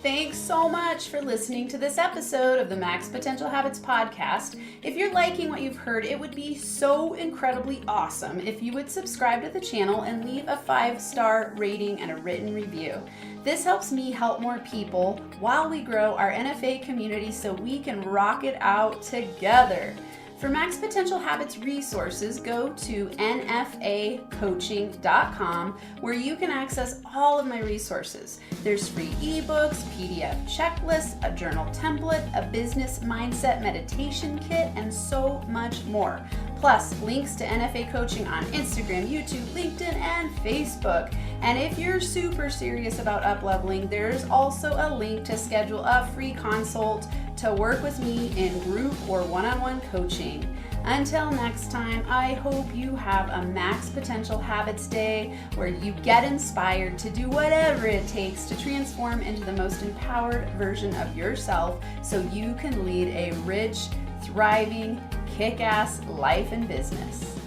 Thanks so much for listening to this episode of the Max Potential Habits podcast. If you're liking what you've heard, it would be so incredibly awesome if you would subscribe to the channel and leave a 5-star rating and a written review. This helps me help more people while we grow our NFA community so we can rock it out together. For Max Potential Habits resources, go to nfacoaching.com where you can access all of my resources. There's free ebooks, PDF checklists, a journal template, a business mindset meditation kit, and so much more. Plus, links to NFA coaching on Instagram, YouTube, LinkedIn, and Facebook. And if you're super serious about up-leveling, there's also a link to schedule a free consult to work with me in group or one-on-one coaching. Until next time, I hope you have a Max Potential Habits Day where you get inspired to do whatever it takes to transform into the most empowered version of yourself so you can lead a rich, thriving, kick-ass life and business.